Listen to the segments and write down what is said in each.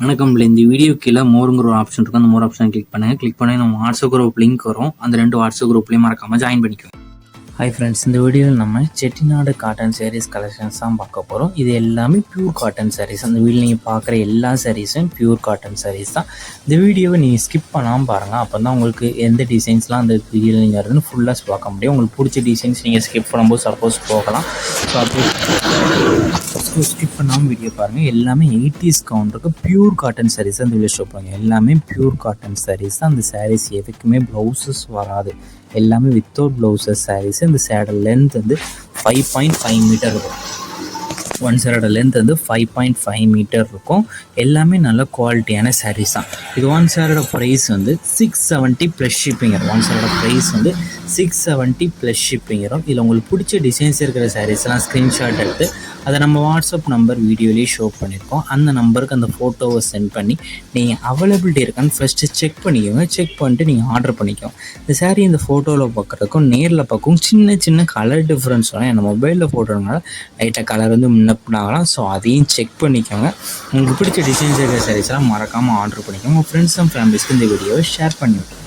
வணக்கம். இந்த வீடியோ கீழே மோருங்கிற ஒரு ஆப்ஷன் இருக்கும். அந்த மோர் ஆப்ஷன் கிளிக் பண்ணுங்கள். கிளிக் பண்ணி நம்ம வாட்ஸ்அப் குரூப் லிங்க் வரும். அந்த 2 வாட்ஸ்அப் குரூப்லேயும் மறக்காமல் ஜாயின் பண்ணிக்கோங்க. ஹாய் ஃப்ரெண்ட்ஸ், இந்த வீடியோவில் நம்ம செட்டிநாடு காட்டன் சாரீஸ் கலெக்ஷன்ஸ் தான் பார்க்க போகிறோம். இது எல்லாமே பியூர் காட்டன் சாரீஸ். அந்த வீடியோ நீங்கள் பார்க்குற எல்லா சாரீஸும் பியூர் காட்டன் சாரீஸ் தான். இந்த வீடியோவை நீங்கள் ஸ்கிப் பண்ணாமல் பாருங்கள். அப்போ தான் உங்களுக்கு எந்த டிசைன்ஸ்லாம் அந்த வீடியோவில் நீங்கள் இருந்து ஃபுல்லாக பார்க்க முடியும். உங்களுக்கு பிடிச்ச டிசைன்ஸ் நீங்கள் ஸ்கிப் பண்ணும்போது சப்போஸ் போகலாம். ஸோ அப்போ ஸ்கிப் பண்ணாமல் வீடியோ பாருங்கள். எல்லாமே 80s கவுண்டருக்கு பியூர் காட்டன் சாரீஸ் அந்த வீடியோ ஷோ பண்ணுங்கள். எல்லாமே பியூர் காட்டன் சாரீஸ் தான். அந்த சாரீஸ் எதுக்குமே ப்ளவுசஸ் வராது. எல்லாமே வித்தவுட் ப்ளவுசஸ் சாரீஸ். இந்த சேரோட லென்த் வந்து 5.5 மீட்டர் இருக்கும். ஒன் சைடோட லென்த் வந்து 5.5 மீட்டர் இருக்கும். எல்லாமே நல்ல குவாலிட்டியான சாரீஸ் தான். இது ஒன் சைடோட ப்ரைஸ் வந்து 670 ப்ளஸ் ஷிப்பிங் வரும். ஒன் சைடோட ப்ரைஸ் வந்து 670 ப்ளஸ் ஷிப்பிங் வரும். இதில் உங்களுக்கு பிடிச்ச டிசைன்ஸ் இருக்கிற சாரீஸ்லாம் ஸ்க்ரீன்ஷாட் எடுத்து அதை நம்ம வாட்ஸ்அப் நம்பர் வீடியோலேயே ஷோ பண்ணியிருக்கோம். அந்த நம்பருக்கு அந்த ஃபோட்டோவை சென்ட் பண்ணி நீங்கள் அவைலபிலிட்டி இருக்கான்னு ஃபஸ்ட்டு செக் பண்ணிக்கோங்க. செக் பண்ணிட்டு நீங்கள் ஆர்டர் பண்ணிக்கோங்க. இந்த சாரீ இந்த ஃபோட்டோவில் பார்க்குறதுக்கும் நேரில் பார்க்கவும் சின்ன சின்ன கலர் டிஃப்ரென்ஸ் வரும். ஏன்னா மொபைலில் ஃபோட்டோனால லைட்டாக கலர் வந்து முன்னப்பினாகலாம். ஸோ அதையும் செக் பண்ணிக்கோங்க. உங்களுக்கு பிடிச்ச டிசைன்ஸ் இருக்கிற சாரீஸ்லாம் மறக்காமல் ஆர்டர் பண்ணிக்கோங்க. உங்கள் ஃப்ரெண்ட்ஸ் அண்ட் ஃபேமிலிஸ்க்கு இந்த வீடியோவை ஷேர் பண்ணிவிடுங்க.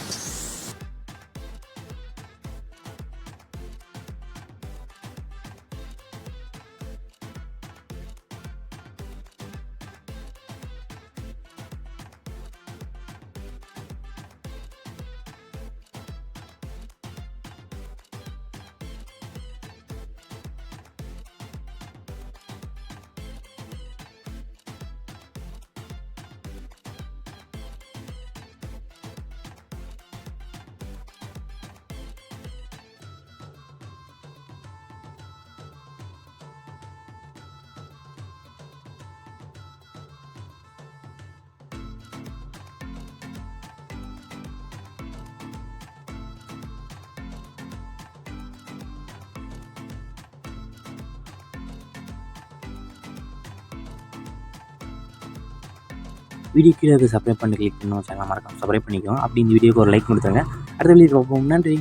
வீடியோ கீழே சப்ஸ்கிரைப் பண்ணி கிளிக் பண்ணி சேனல் மறக்காம சப்ஸ்கிரைப் பண்ணிக்கோங்க. அப்படி இந்த வீடியோக்கு ஒரு லைக் கொடுத்துருங்க. அடுத்த வீடியோ பார்ப்போம். நன்றி.